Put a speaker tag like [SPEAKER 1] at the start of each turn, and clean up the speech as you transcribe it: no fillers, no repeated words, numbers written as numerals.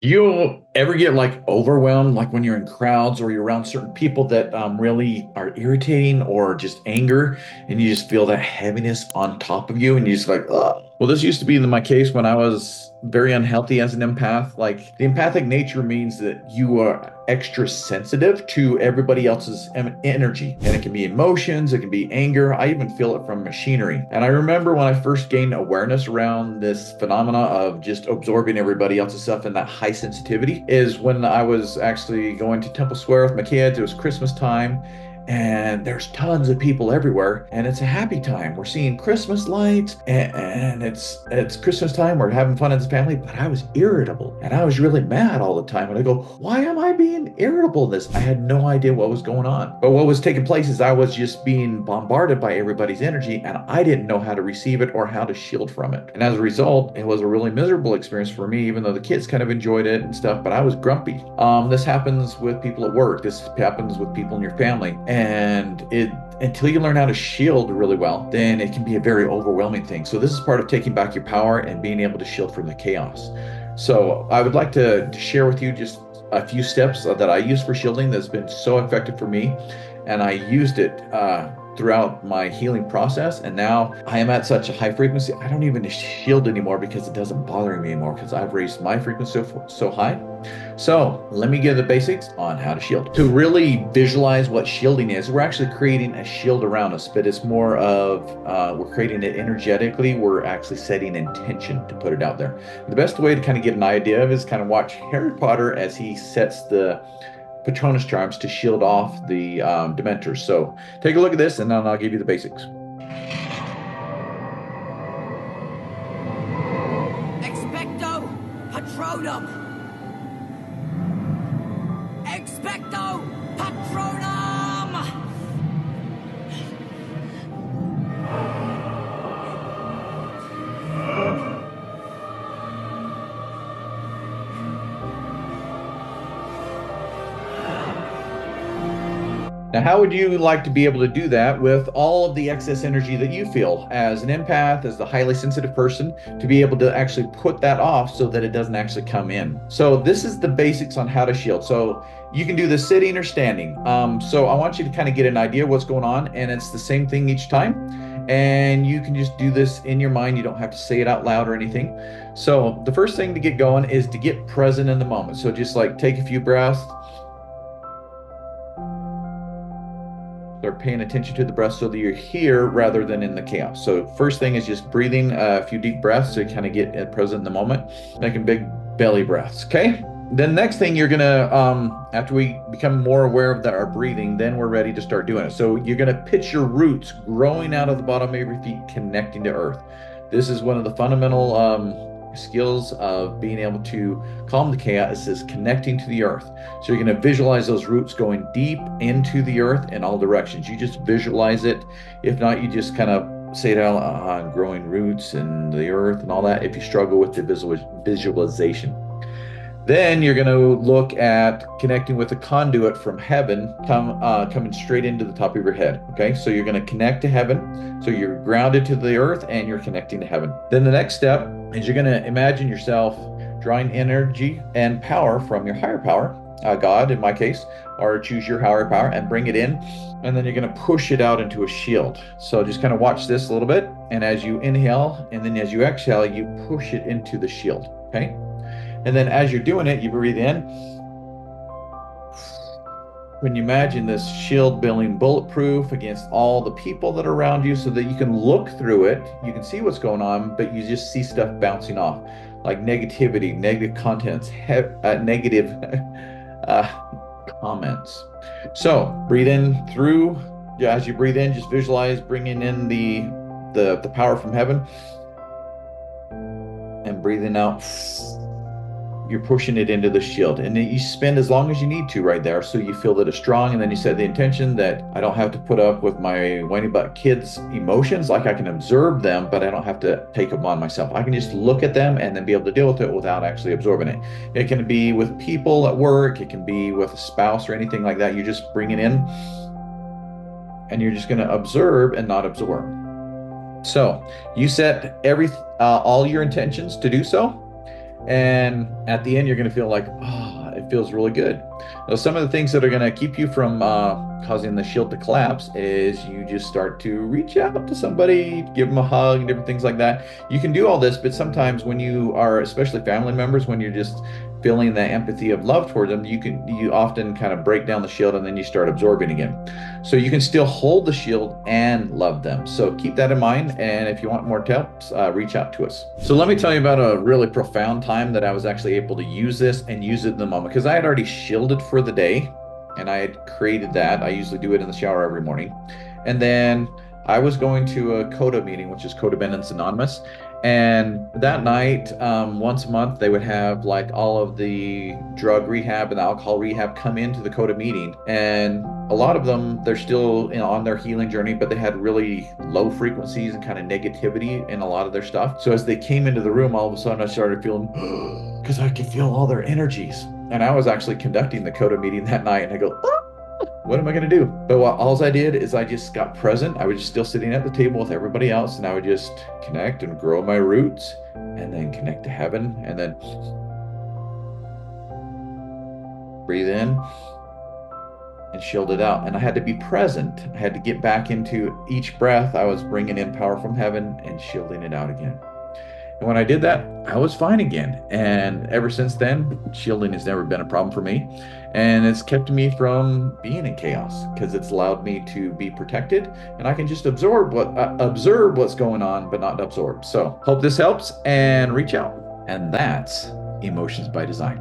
[SPEAKER 1] You ever get like overwhelmed, like when you're in crowds or you're around certain people that really are irritating or just anger, and you just feel that heaviness on top of you, and you just like, ugh. Well, this used to be my case when I was very unhealthy as an empath. Like the empathic nature means that you are extra sensitive to everybody else's energy, and it can be emotions, it can be anger. I even feel it from machinery. And I remember when I first gained awareness around this phenomena of just absorbing everybody else's stuff and that high sensitivity is when I was actually going to Temple Square with my kids. It was Christmas time, and there's tons of people everywhere, and it's a happy time. We're seeing Christmas lights, and it's Christmas time. We're having fun as a family. But I was irritable, and I was really mad all the time. And I go, why am I being irritable in this? I had no idea what was going on. But what was taking place is I was just being bombarded by everybody's energy, and I didn't know how to receive it or how to shield from it. And as a result, it was a really miserable experience for me, even though the kids kind of enjoyed it and stuff. But I was grumpy. This happens with people at work. This happens with people in your family. And it until you learn how to shield really well, then it can be a very overwhelming thing. So this is part of taking back your power and being able to shield from the chaos. So I would like to share with you just a few steps that I use for shielding that's been so effective for me. And I used it throughout my healing process. And now I am at such a high frequency, I don't even shield anymore because it doesn't bother me anymore because I've raised my frequency so high. So let me give the basics on how to shield. To really visualize what shielding is, we're actually creating a shield around us, but it's more of we're creating it energetically. We're actually setting intention to put it out there. The best way to kind of get an idea of is kind of watch Harry Potter as he sets the Patronus charms to shield off the Dementors. So take a look at this, and then I'll give you the basics.
[SPEAKER 2] Expecto Patronum! Expecto Patronum!
[SPEAKER 1] Now, how would you like to be able to do that with all of the excess energy that you feel as an empath, as the highly sensitive person, to be able to actually put that off so that it doesn't actually come in? So this is the basics on how to shield. So you can do this sitting or standing. So I want you to kind of get an idea of what's going on, and it's the same thing each time. And you can just do this in your mind. You don't have to say it out loud or anything. So the first thing to get going is to get present in the moment. So just like take a few breaths. Start paying attention to the breath so that you're here rather than in the chaos. So first thing is just breathing a few deep breaths to kind of get present in the moment, making big belly breaths. Okay. Then next thing you're gonna, after we become more aware of our breathing, then we're ready to start doing it. So you're gonna pitch your roots growing out of the bottom of your feet, connecting to earth. This is one of the fundamental skills of being able to calm the chaos is connecting to the earth. So you're going to visualize those roots going deep into the earth in all directions. You just visualize it. If not, you just kind of say it out, growing roots in the earth and all that if you struggle with the visualization. Then you're going to look at connecting with a conduit from heaven, coming straight into the top of your head. Okay, so you're going to connect to heaven. So you're grounded to the earth and you're connecting to heaven. Then the next step is you're going to imagine yourself drawing energy and power from your higher power, God in my case, or choose your higher power and bring it in. And then you're going to push it out into a shield. So just kind of watch this a little bit. And as you inhale and then as you exhale, you push it into the shield. Okay. And then as you're doing it, you breathe in. When you imagine this shield being bulletproof against all the people that are around you so that you can look through it, you can see what's going on, but you just see stuff bouncing off, like negativity, negative contents, negative comments. So breathe in through, as you breathe in, just visualize bringing in the power from heaven, and breathing out, you're pushing it into the shield, and then you spend as long as you need to right there so you feel that it's strong. And then you set the intention that I don't have to put up with my whiny butt kids' emotions. Like I can observe them, but I don't have to take them on myself. I can just look at them and then be able to deal with it without actually absorbing it. It can be with people at work, it can be with a spouse or anything like that. You just bring it in and you're just going to observe and not absorb. So you set all your intentions to do so. And at the end, you're going to feel like, oh, it feels really good. Now, some of the things that are going to keep you from causing the shield to collapse is you just start to reach out to somebody, give them a hug, different things like that. You can do all this, but sometimes when you are, especially family members, when you're just feeling that empathy of love toward them, you often kind of break down the shield and then you start absorbing again. So you can still hold the shield and love them. So keep that in mind. And if you want more tips, reach out to us. So let me tell you about a really profound time that I was actually able to use this and use it in the moment because I had already shielded for the day and I had created that. I usually do it in the shower every morning. And then I was going to a CODA meeting, which is Codependence Anonymous. And that night, once a month, they would have like all of the drug rehab and the alcohol rehab come into the CODA meeting. And a lot of them, they're still on their healing journey, but they had really low frequencies and kind of negativity in a lot of their stuff. So as they came into the room, all of a sudden I started feeling, because I could feel all their energies. And I was actually conducting the CODA meeting that night, and I go, what am I going to do? But all I did is I just got present. I was just still sitting at the table with everybody else, and I would just connect and grow my roots and then connect to heaven and then breathe in and shield it out. And I had to be present. I had to get back into each breath. I was bringing in power from heaven and shielding it out again. And when I did that, I was fine again. And ever since then, shielding has never been a problem for me. And it's kept me from being in chaos because it's allowed me to be protected and I can just observe what's going on, but not absorb. So hope this helps and reach out. And that's Emotions by Design.